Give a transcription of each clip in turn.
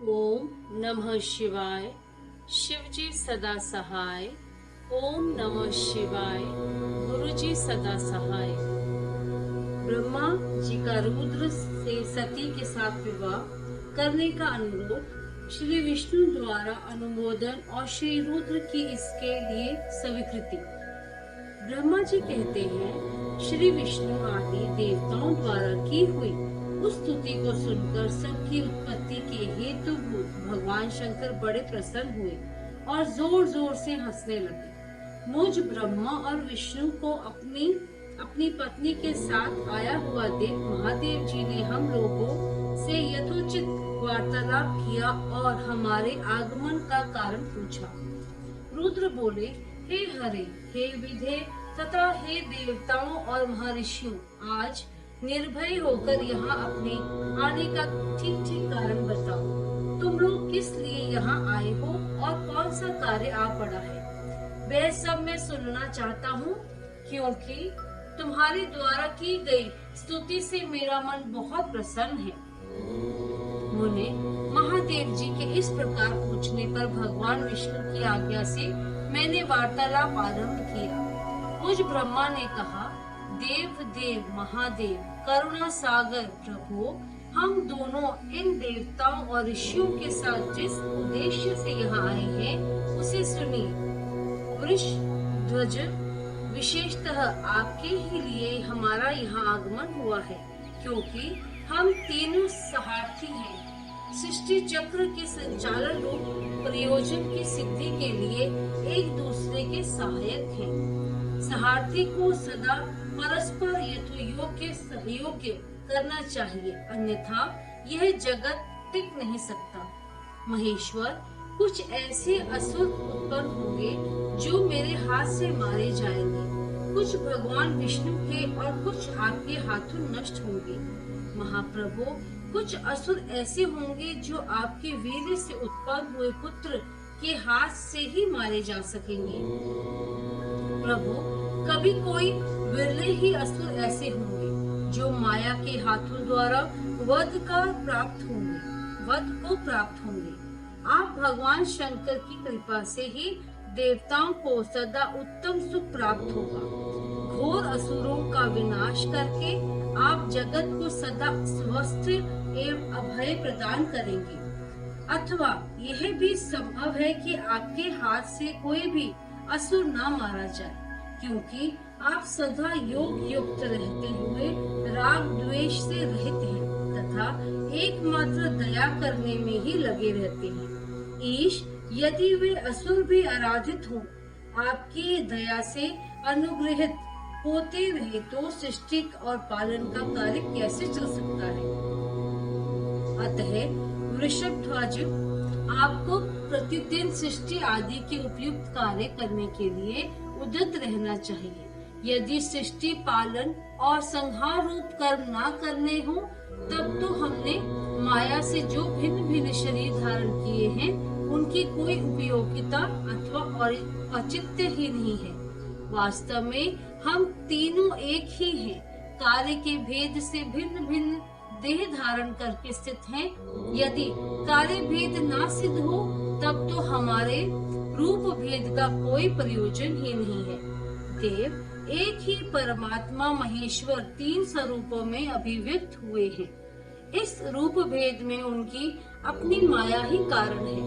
ओम नमः शिवाय। शिवजी सदा सहाय। ओम नमः शिवाय। गुरुजी सदा सहाय। ब्रह्मा जी का रुद्र से सती के साथ विवाह करने का अनुरोध श्री विष्णु द्वारा अनुमोदन और श्री रुद्र की इसके लिए स्वीकृति। ब्रह्मा जी कहते हैं, श्री विष्णु आदि देवताओं द्वारा की हुई उस स्तुति को सुनकर सबकी उत्पत्ति के हेतु भगवान शंकर बड़े प्रसन्न हुए और जोर जोर से हंसने लगे। मुझ ब्रह्मा और विष्णु को अपनी पत्नी के साथ आया हुआ देख महादेव जी ने हम लोगों से यथोचित वार्तालाप किया और हमारे आगमन का कारण पूछा। रुद्र बोले, हे हरे, हे विधे तथा हे देवताओं और महर्षियों, आज निर्भय होकर यहाँ अपने आने का ठीक ठीक कारण बताओ। तुम लोग किस लिए यहाँ आए हो और कौन सा कार्य आ पड़ा है? वह सब मैं सुनना चाहता हूँ, क्योंकि तुम्हारे द्वारा की गई स्तुति से मेरा मन बहुत प्रसन्न है। मुने, महादेव जी के इस प्रकार पूछने पर भगवान विष्णु की आज्ञा से मैंने वार्तालाप आरंभ किया। मुझ ब्रह्मा ने कहा, देव देव महादेव करुणा सागर प्रभु, हम दोनों इन देवताओं और ऋषियों के साथ जिस उद्देश्य से यहाँ आए हैं उसे सुनिए। वृष ध्वज, विशेषतः आपके ही लिए हमारा यहाँ आगमन हुआ है, क्योंकि हम तीनों सहार्थी हैं। सृष्टि चक्र के संचालन रूप प्रयोजन की सिद्धि के लिए एक दूसरे के सहायक हैं। सहार्थी को सदा परस्पर यथोयोग्य सहयोग करना चाहिए, अन्यथा यह जगत टिक नहीं सकता। महेश्वर, कुछ ऐसे असुर उत्पन्न होंगे जो मेरे हाथ से मारे जाएंगे। कुछ भगवान विष्णु के और कुछ आपके हाथों नष्ट होंगे। महाप्रभु, कुछ असुर ऐसे होंगे जो आपके वीर्य से उत्पन्न हुए पुत्र के हाथ से ही मारे जा सकेंगे। प्रभु, कभी कोई विरले ही असुर ऐसे होंगे जो माया के हाथों द्वारा वध को प्राप्त होंगे। आप भगवान शंकर की कृपा से ही देवताओं को सदा उत्तम सुख प्राप्त होगा। घोर असुरों का विनाश करके आप जगत को सदा स्वस्थ एवं अभय प्रदान करेंगे। अथवा यह भी संभव है कि आपके हाथ से कोई भी असुर न मारा जाए, क्योंकि आप सदा योग युक्त रहते हुए राग द्वेष से रहित हैं तथा एकमात्र दया करने में ही लगे रहते हैं। ईश, यदि वे असुर भी आराधित हों, आपकी दया से अनुग्रहित होते रहे तो सृष्टि और पालन का कार्य कैसे चल सकता है? अतः वृषभध्वज, आपको प्रतिदिन सृष्टि आदि के उपयुक्त कार्य करने के लिए उद्यत रहना चाहिए। यदि सृष्टि पालन और संहार रूप कर्म न करने हो, तब तो हमने माया से जो भिन्न भिन्न शरीर धारण किए हैं उनकी कोई उपयोगिता अथवा औचित्य ही नहीं है। वास्तव में हम तीनों एक ही हैं, कार्य के भेद से भिन्न भिन्न देह धारण करके स्थित हैं। यदि कार्य भेद ना सिद्ध हो, तब तो हमारे रूप भेद का कोई प्रयोजन ही नहीं है। देव, एक ही परमात्मा महेश्वर तीन स्वरूपों में अभिव्यक्त हुए हैं। इस रूप भेद में उनकी अपनी माया ही कारण है।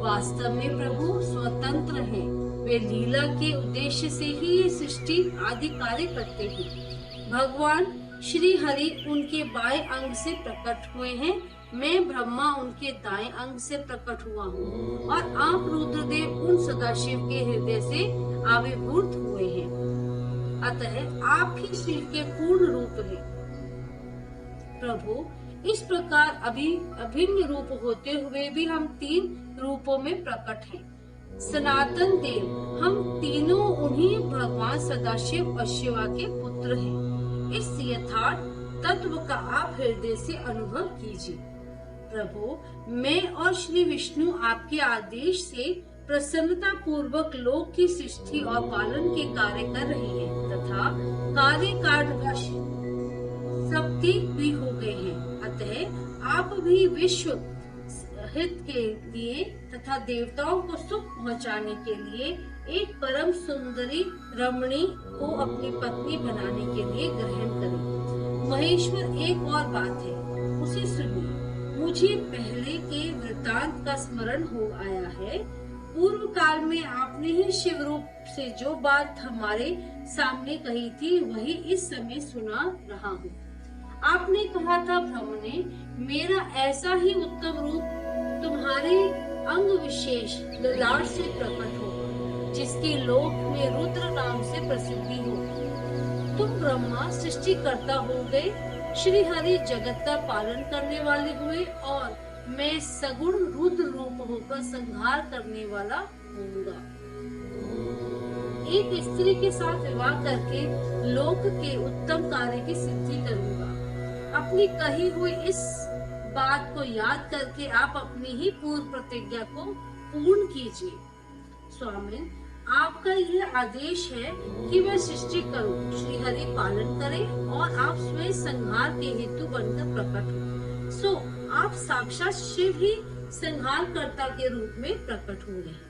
वास्तव में प्रभु स्वतंत्र हैं। वे लीला के उद्देश्य से ही ये सृष्टि आदि कार्य करते हैं। भगवान श्री हरि उनके बाएं अंग से प्रकट हुए हैं, मैं ब्रह्मा उनके दाएं अंग से प्रकट हुआ हूँ और आप रुद्रदेव उन सदाशिव के हृदय से आविर्भूत हुए हैं। अतः आप ही शिव के पूर्ण रूप हैं। प्रभु, इस प्रकार अभिन्न रूप होते हुए भी हम तीन रूपों में प्रकट हैं। सनातन देव, हम तीनों उन्हीं भगवान सदाशिव और शिवा के पुत्र हैं। इस यथार्थ तत्व का आप हृदय से अनुभव कीजिए। प्रभु, मैं और श्री विष्णु आपके आदेश से प्रसन्नता पूर्वक लोक की सृष्टि और पालन के कार्य कर रही है तथा कार्य कार्यवश शक्ति भी हो गए हैं। अतः आप भी विश्व हित के लिए तथा देवताओं को सुख पहुंचाने के लिए एक परम सुंदरी रमणी को अपनी पत्नी बनाने के लिए ग्रहण करें। महेश्वर एक और बात है, उसे सुनिए। मुझे पहले के वृतांत का स्मरण हो आया है। पूर्व काल में आपने ही शिव रूप से जो बात हमारे सामने कही थी वही इस समय सुना रहा हूँ। आपने कहा था ब्रह्मणे, मेरा ऐसा ही उत्तम रूप तुम्हारे अंग विशेष ललाट से प्रकट हो, जिसकी लोक में रुद्र नाम से प्रसिद्धि हो। तुम ब्रह्मा सृष्टि करता हो गए, श्री हरि जगत का पालन करने वाले हुए और मैं सगुण रुद्र रूप होकर संहार करने वाला होऊंगा। एक स्त्री के साथ विवाह करके लोक के उत्तम कार्य की सिद्धि करूंगा। अपनी कही हुई इस बात को याद करके आप अपनी ही पूर्व प्रतिज्ञा को पूर्ण कीजिए। स्वामी, आपका यह आदेश है कि मैं सृष्टि करूं, श्री हरि पालन करे और आप स्वयं संहार के हेतु बनकर प्रकट हो। सो आप साक्षात शिव ही संहारकर्ता के रूप में प्रकट हुए हैं।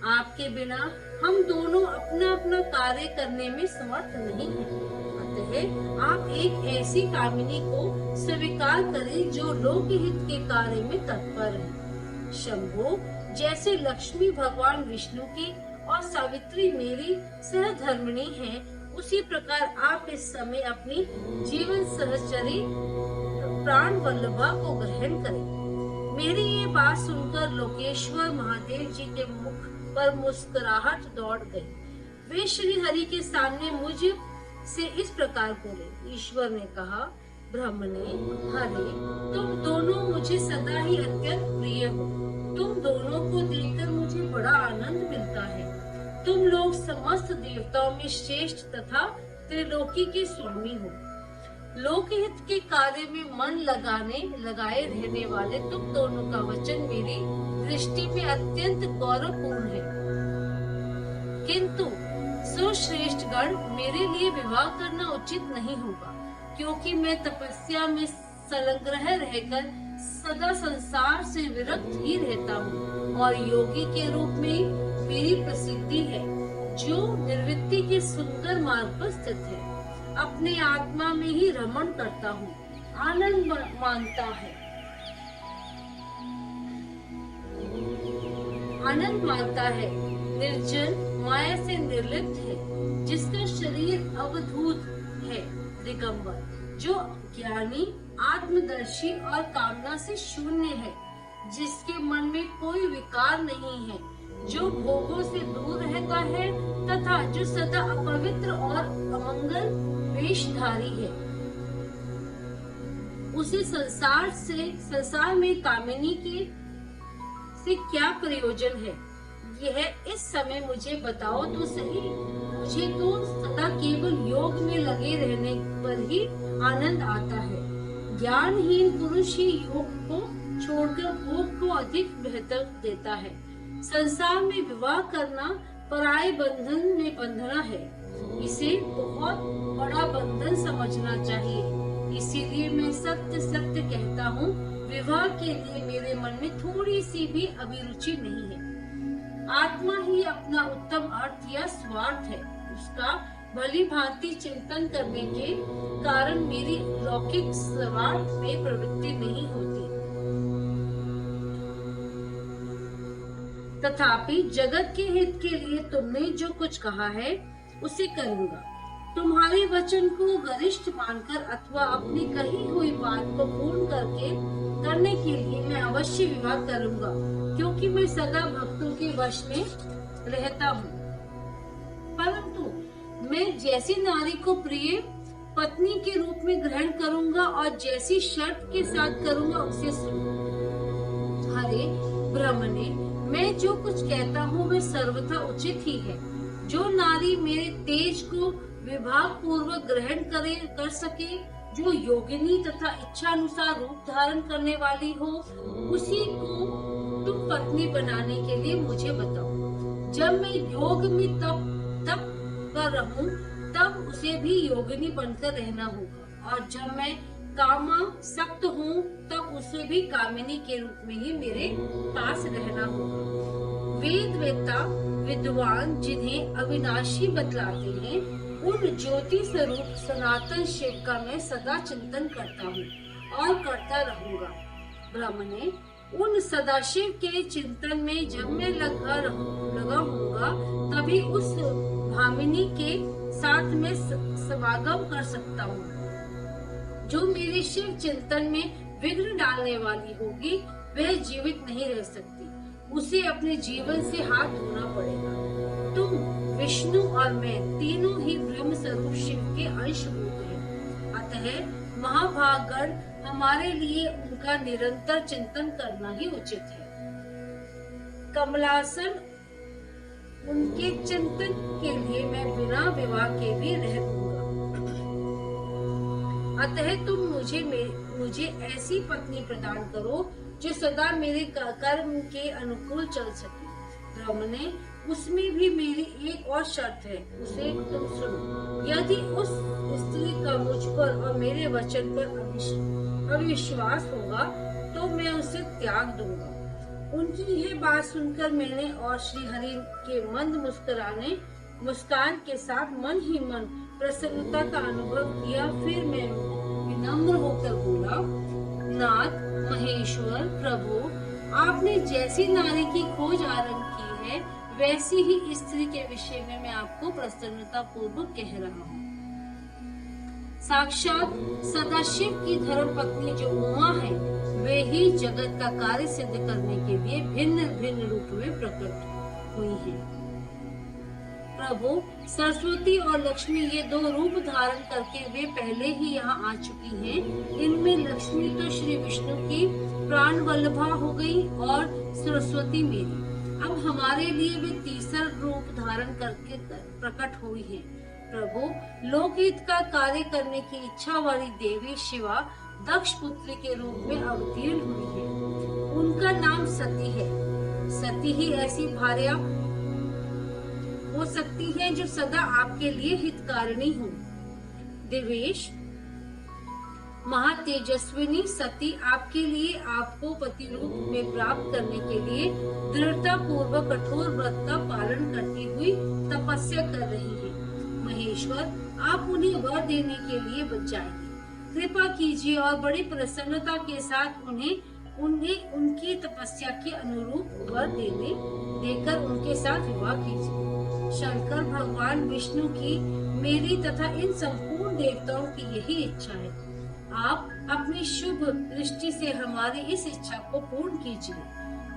आपके बिना हम दोनों अपना अपना कार्य करने में समर्थ नहीं हैं। अतः आप एक ऐसी कामिनी को स्वीकार करें जो लोक हित के कार्य में तत्पर है। शंभो, जैसे लक्ष्मी भगवान विष्णु की और सावित्री मेरी सहधर्मिणी हैं, उसी प्रकार आप इस समय अपनी जीवन सहचरी प्राण वल्लभा को ग्रहण करें। मेरी ये बात सुनकर लोकेश्वर महादेव जी के मुख पर मुस्कुराहट दौड़ गई। वे श्री हरि के सामने मुझे से इस प्रकार बोले। ईश्वर ने कहा, ब्रह्मणे, हरे, तुम दोनों मुझे सदा ही अत्यंत प्रिय हो। तुम दोनों को देखकर मुझे बड़ा आनंद मिलता है। तुम लोग समस्त देवताओं में श्रेष्ठ तथा त्रिलोकी के स्वामी हो। लोकहित के कार्य में मन लगाए रहने वाले तुम दोनों का वचन मेरी दृष्टि में अत्यंत गौरवपूर्ण है। किंतु सुश्रेष्ठ गण, मेरे लिए विवाह करना उचित नहीं होगा, क्योंकि मैं तपस्या में संलग्न रहकर सदा संसार से विरक्त ही रहता हूँ और योगी के रूप में मेरी प्रसिद्धि है, जो निर्वृत्ति के सुंदर मार्ग पर स्थित है। अपने आत्मा में ही रमण करता हूँ, आनंद मानता है, निर्जन माया से निर्लिप्त है, जिसका शरीर अवधूत है, दिगंबर, जो ज्ञानी, आत्मदर्शी और कामना से शून्य है, जिसके मन में कोई विकार नहीं है, जो भोगों से दूर रहता है तथा जो सदा अपवित्र और अमंगल वेशधारी है। उसे संसार में कामिनी से क्या प्रयोजन है, यह इस समय मुझे बताओ तो सही। मुझे तो सदा केवल योग में लगे रहने पर ही आनंद आता है। ज्ञानहीन पुरुष ही योग को छोड़कर भोग को अधिक बेहतर देता है। संसार में विवाह करना पराये बंधन में बंधना है, इसे बहुत बड़ा बंधन समझना चाहिए। इसीलिए मैं सत्य सत्य कहता हूँ, विवाह के लिए मेरे मन में थोड़ी सी भी अभिरुचि नहीं है। आत्मा ही अपना उत्तम अर्थ या स्वार्थ है, उसका भली भांति चिंतन करने के कारण मेरी लौकिक स्वार्थ में प्रवृत्ति नहीं होती। तथापि जगत के हित के लिए तुमने जो कुछ कहा है उसे करूँगा। तुम्हारे वचन को गरिष्ठ मानकर अथवा अपनी कही हुई बात को पूर्ण करने के लिए मैं अवश्य विवाह करूँगा, क्योंकि मैं सदा भक्तों के वश में रहता हूँ। परंतु मैं जैसी नारी को प्रिय पत्नी के रूप में ग्रहण करूँगा और जैसी शर्त के साथ करूँगा उसे सुनो। हरे ब्रह्मणे, मैं जो कुछ कहता हूँ वह सर्वथा उचित ही है। जो नारी मेरे तेज को विभाग पूर्वक ग्रहण कर सके, जो योगिनी तथा इच्छा अनुसार रूप धारण करने वाली हो, उसी को तुम पत्नी बनाने के लिए मुझे बताओ। जब मैं योग में तप कर रहूं, तब उसे भी योगिनी बनकर रहना होगा, और जब मैं कामासक्त हूँ तब उसे भी कामिनी के रूप में ही मेरे पास रहना होगा। वेद वेत्ता विद्वान जिन्हें अविनाशी बतलाते हैं, उन ज्योति स्वरूप सनातन शिव का मैं सदा चिंतन करता हूँ और करता रहूंगा। ब्रह्म ने उन सदाशिव के चिंतन में जब मैं लगा हूँगा, तभी उस भामिनी के साथ में समागम कर सकता हूँ। जो मेरे शिव चिंतन में विघ्न डालने वाली होगी, वह जीवित नहीं रह सकती। उसे अपने जीवन से हाथ धोना पड़ेगा। तुम, विष्णु और मैं तीनों ही ब्रह्म स्वरूप शिव के अंशभूत हैं। अतः महाभागगण हमारे लिए उनका निरंतर चिंतन करना ही उचित है। कमलासन उनके चिंतन के लिए मैं बिना विवाह के भी रह दूंगा। अतः तुम मुझे ऐसी पत्नी प्रदान करो जो सदा मेरे कर्म के अनुकूल चल सके। ब्रह्म ने उसमें भी मेरी एक और शर्त है, उसे तुम सुनो। यदि उस स्त्री का मुझ पर और मेरे वचन पर अविश्वास होगा, तो मैं उसे त्याग दूंगा। उनकी यह बात सुनकर मैंने और श्री हरि के मंद मुस्कान के साथ मन ही मन प्रसन्नता का अनुभव किया। फिर मैं विनम्र होकर बोला, नाथ महेश्वर प्रभु, आपने जैसी नारी की खोज आरंभ की है, वैसी ही स्त्री के विषय में मैं आपको प्रसन्नता पूर्वक कह रहा हूँ। साक्षात सदाशिव की धर्म पत्नी जो उमा है, वे ही जगत का कार्य सिद्ध करने के लिए भिन्न भिन्न रूप में प्रकट हुई है। प्रभु, सरस्वती और लक्ष्मी ये दो रूप धारण करके वे पहले ही यहाँ आ चुकी हैं। इनमें लक्ष्मी तो श्री विष्णु की प्राण वल्लभा हो गई और सरस्वती मेरी। अब हमारे लिए वे तीसरा रूप धारण करके प्रकट हुई हैं। प्रभु, लोकहित का कार्य करने की इच्छा वाली देवी शिवा दक्ष पुत्री के रूप में अवतीर्ण हुई है। उनका नाम सती है। सती ही ऐसी भार्या हो सकती है जो सदा आपके लिए हितकारिणी हो। देवेश, महातेजस्विनी सती आपके लिए आपको पति रूप में प्राप्त करने के लिए दृढ़ता पूर्वक कठोर व्रत का पालन करती हुई तपस्या कर रही है। महेश्वर, आप उन्हें वर देने के लिए बचाइए। कृपा कीजिए और बड़ी प्रसन्नता के साथ उन्हें उनकी तपस्या के अनुरूप वर देकर उनके साथ विवाह कीजिए। शंकर भगवान विष्णु की, मेरी तथा इन संपूर्ण देवताओं की यही इच्छा है। आप अपनी शुभ दृष्टि से हमारी इस इच्छा को पूर्ण कीजिए,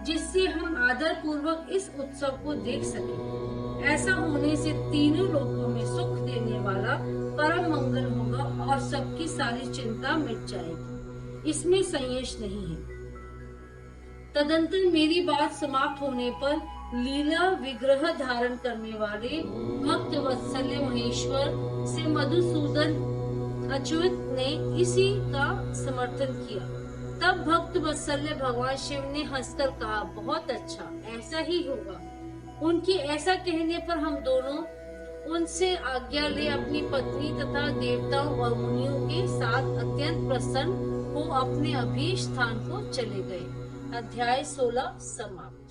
जिससे हम आदर पूर्वक इस उत्सव को देख सकें। ऐसा होने से तीनों लोकों में सुख देने वाला परम मंगल होगा और सबकी सारी चिंता मिट जाएगी। इसमें संशय नहीं है। तदंतर मेरी बात समाप्त होने पर लीला विग्रह धारण करने वाले भक्त वत्सल्य महेश्वर से मधुसूदन अच्युत ने इसी का समर्थन किया। तब भक्त वत्सल्य भगवान शिव ने हंसकर कहा, बहुत अच्छा, ऐसा ही होगा। उनके ऐसा कहने पर हम दोनों उनसे आज्ञा ले अपनी पत्नी तथा देवताओं और मुनियों के साथ अत्यंत प्रसन्न हो अपने अभीष्ट स्थान को चले गए। अध्याय 16 समाप्त।